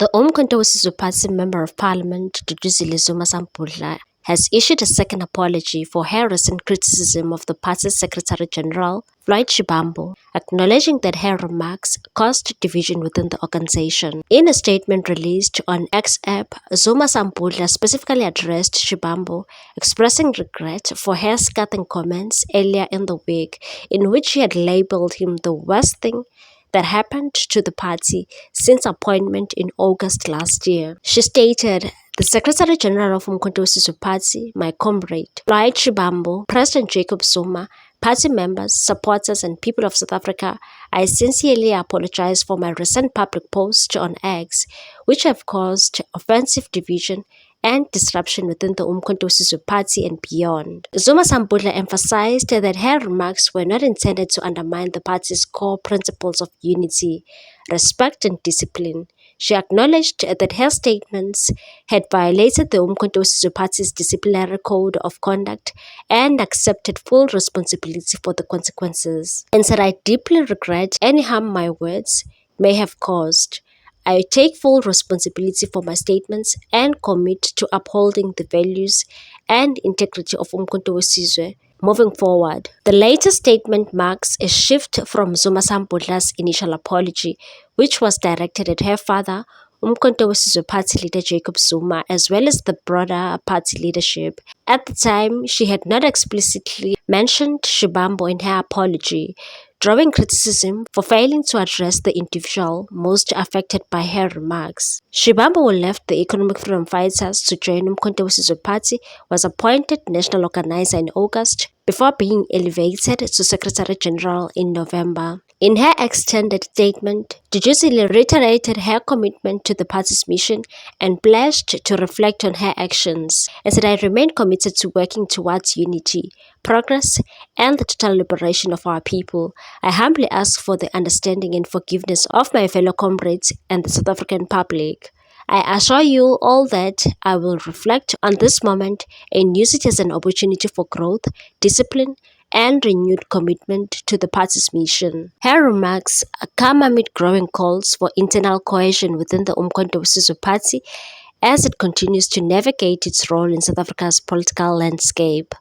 The Umkhonto weSizwe Party Member of Parliament, Duduzile Zuma Sampudla, has issued a second apology for her recent criticism of the party's Secretary-General, Floyd Shivambu, acknowledging that her remarks caused division within the organization. In a statement released on X app, Zuma Sampudla specifically addressed Shivambu, expressing regret for her scathing comments earlier in the week, in which she had labeled him the worst thing that happened to the party since appointment in August last year. She stated, "The Secretary-General of Umkhonto weSizwe Party, my comrade, Floyd Shivambu, President Jacob Zuma, party members, supporters, and people of South Africa, I sincerely apologize for my recent public post on X, which have caused offensive division and disruption within the Umkhonto weSizwe Party and beyond." Zuma Sampudla emphasized that her remarks were not intended to undermine the party's core principles of unity, respect, and discipline. She acknowledged that her statements had violated the Umkhonto weSizwe Party's disciplinary code of conduct and accepted full responsibility for the consequences, and said, "I deeply regret any harm my words may have caused. I take full responsibility for my statements and commit to upholding the values and integrity of Umkhonto weSizwe moving forward." The latest statement marks a shift from Zuma Sampudla's initial apology, which was directed at her father, Umkhonto weSizwe Party leader Jacob Zuma, as well as the broader party leadership. At the time, she had not explicitly mentioned Shivambu in her apology, drawing criticism for failing to address the individual most affected by her remarks. Shivambu, who left the Economic Freedom Fighters to join Umkhonto weSizwe Party, was appointed national organizer in August before being elevated to Secretary-General in November. In her extended statement, Duduzile reiterated her commitment to the party's mission and pledged to reflect on her actions, and said, "I remain committed to working towards unity, progress, and the total liberation of our people. I humbly ask for the understanding and forgiveness of my fellow comrades and the South African public. I assure you all that I will reflect on this moment and use it as an opportunity for growth, discipline, and renewed commitment to the party's mission." Her remarks come amid growing calls for internal cohesion within the Umkhonto weSizwe Party as it continues to navigate its role in South Africa's political landscape.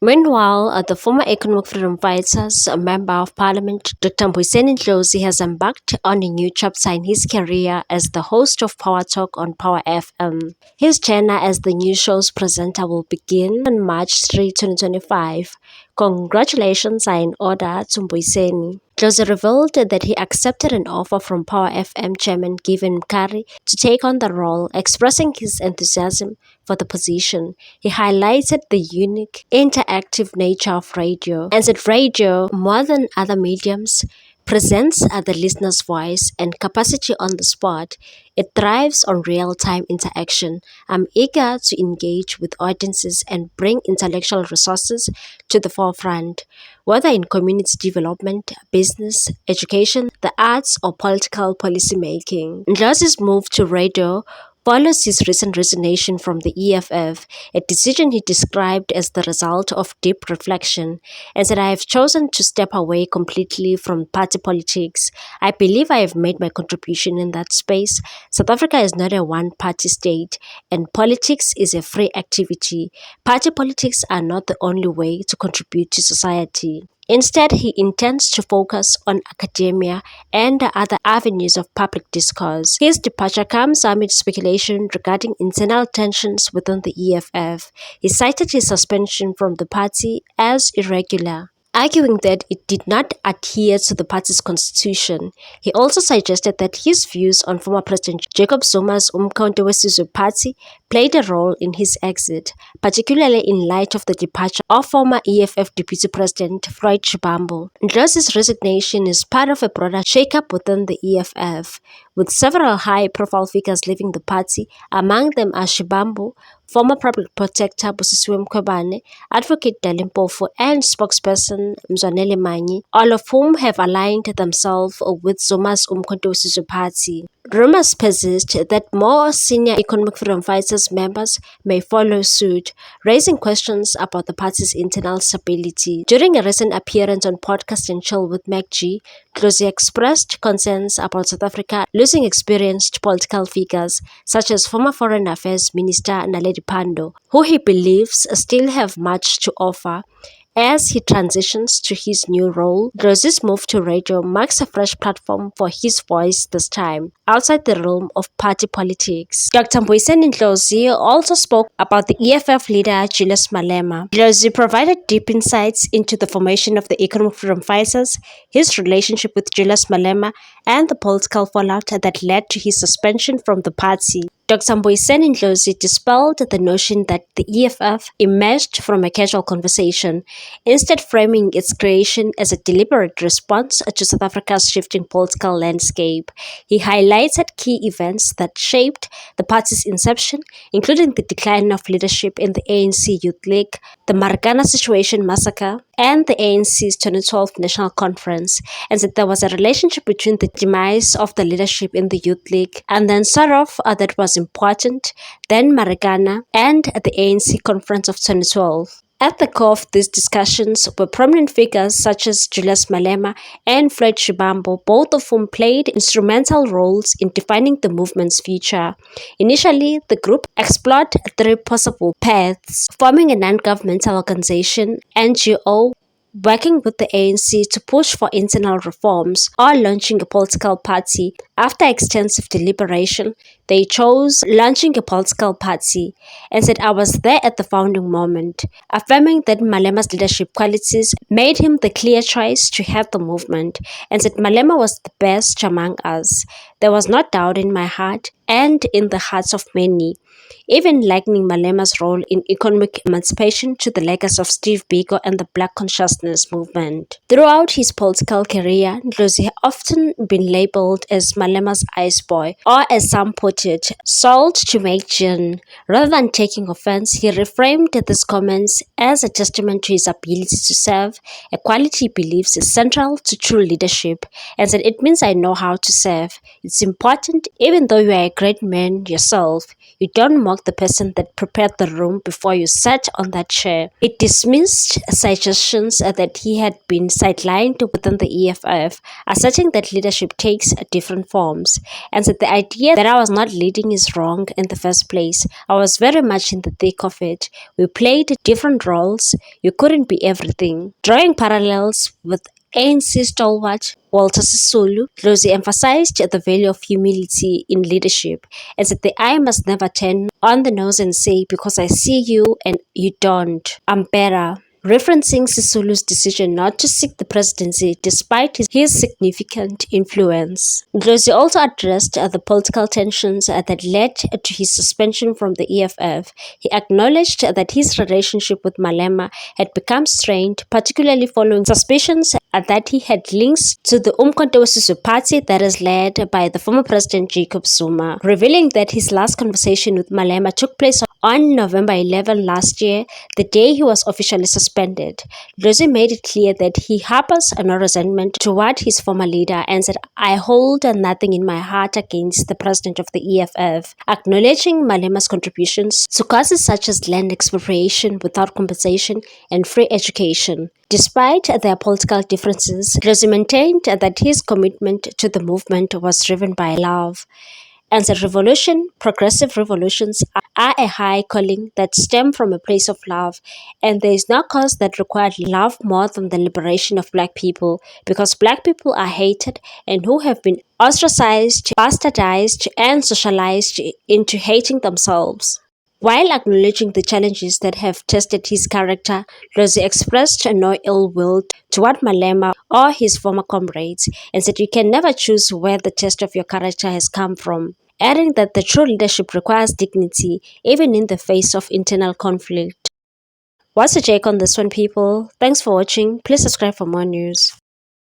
Meanwhile, the former Economic Freedom Fighters Member of Parliament, Dr. Mbuyiseni Ndlozi, has embarked on a new chapter in his career as the host of Power Talk on Power FM. His tenure as the new show's presenter will begin on March 3, 2025. Congratulations are in order to Mbuyiseni. Ndlozi revealed that he accepted an offer from Power FM chairman Given Mkari to take on the role, expressing his enthusiasm for the position. He highlighted the unique, interactive nature of radio and said radio, more than other mediums, presents the listener's voice and capacity on the spot. It thrives on real-time interaction. I'm eager to engage with audiences and bring intellectual resources to the forefront, whether in community development, business, education, the arts, or political policy making. Ndlozi's move to radio follows his recent resignation from the EFF, a decision he described as the result of deep reflection, and said, "I have chosen to step away completely from party politics. I believe I have made my contribution in that space. South Africa is not a one-party state, and politics is a free activity. Party politics are not the only way to contribute to society." Instead, he intends to focus on academia and other avenues of public discourse. His departure comes amid speculation regarding internal tensions within the EFF. He cited his suspension from the party as irregular, arguing that it did not adhere to the party's constitution. He also suggested that his views on former President Jacob Zuma's Umkhonto weSizwe Party played a role in his exit, particularly in light of the departure of former EFF Deputy President Floyd Shivambu. Ndlozi's resignation is part of a broader shake-up within the EFF, with several high-profile figures leaving the party. Among them are Shivambu, former Public Protector Busisiwe Mkhwebane, Advocate Dali Mpofu, and spokesperson Mzwanele Manyi, all of whom have aligned themselves with Zuma's Umkhonto weSizwe Party. Rumors persist that more senior Economic Freedom Fighters members may follow suit, raising questions about the party's internal stability. During a recent appearance on Podcast and Chill with MacG, Dlozi expressed concerns about South Africa losing experienced political figures such as former Foreign Affairs Minister Naledi Pandor, who he believes still have much to offer. As he transitions to his new role, Dlozi's move to radio marks a fresh platform for his voice this time, outside the realm of party politics. Dr. Mbuyiseni Dlozi also spoke about the EFF leader Julius Malema. Dlozi provided deep insights into the formation of the Economic Freedom Fighters, his relationship with Julius Malema, and the political fallout that led to his suspension from the party. Dr. Mbuyiseni Dlozi dispelled the notion that the EFF emerged from a casual conversation, instead framing its creation as a deliberate response to South Africa's shifting political landscape. He highlighted key events that shaped the party's inception, including the decline of leadership in the ANC Youth League, the Marikana Situation massacre, and the ANC's 2012 National Conference, and that there was a relationship between the demise of the leadership in the Youth League and then Sarov that was important, then Marikana, and the ANC Conference of 2012. At the core of these discussions were prominent figures such as Julius Malema and Floyd Shivambu, both of whom played instrumental roles in defining the movement's future. Initially, the group explored three possible paths: forming a non-governmental organization, NGO, working with the ANC to push for internal reforms, or launching a political party. After extensive deliberation, they chose launching a political party and said, "I was there at the founding moment," affirming that Malema's leadership qualities made him the clear choice to head the movement, and said Malema was the best among us. There was no doubt in my heart and in the hearts of many, even likening Malema's role in economic emancipation to the legacy of Steve Biko and the Black Consciousness movement. Throughout his political career, Dlozi had often been labeled as Malema's ice boy, or as some put it, salt to make gin. Rather than taking offense, he reframed these comments as a testament to his ability to serve, a quality he believes is central to true leadership, and said, "It means I know how to serve. It's important, even though you are a great man yourself, you don't mock the person that prepared the room before you sat on that chair." It dismissed suggestions that he had been sidelined within the EFF, asserting that leadership takes different forms, and said the idea that I was not leading is wrong in the first place. I was very much in the thick of it. We played different roles. You couldn't be everything. Drawing parallels with ANC stalwart Walter Sisulu, Dlozi emphasized the value of humility in leadership and said the eye must never turn on the nose and say, "Because I see you and you don't, I'm better," referencing Sisulu's decision not to seek the presidency despite his significant influence. Dlozi also addressed the political tensions that led to his suspension from the EFF. He acknowledged that his relationship with Malema had become strained, particularly following suspicions that he had links to the Umkhonto weSizwe party that is led by the former president Jacob Zuma, revealing that his last conversation with Malema took place on November 11 last year, the day he was officially suspended. Dlozi made it clear that he harbors no resentment toward his former leader and said, "I hold nothing in my heart against the president of the EFF," acknowledging Malema's contributions to causes such as land expropriation without compensation and free education. Despite their political differences, Dlozi maintained that his commitment to the movement was driven by love. And the progressive revolutions are a high calling that stem from a place of love, and there is no cause that required love more than the liberation of Black people, because Black people are hated and who have been ostracized, bastardized, and socialized into hating themselves. While acknowledging the challenges that have tested his character, Dlozi expressed no ill will toward Malema or his former comrades, and said you can never choose where the test of your character has come from, adding that the true leadership requires dignity even in the face of internal conflict. What's your take on this one, people? Thanks for watching. Please subscribe for more news.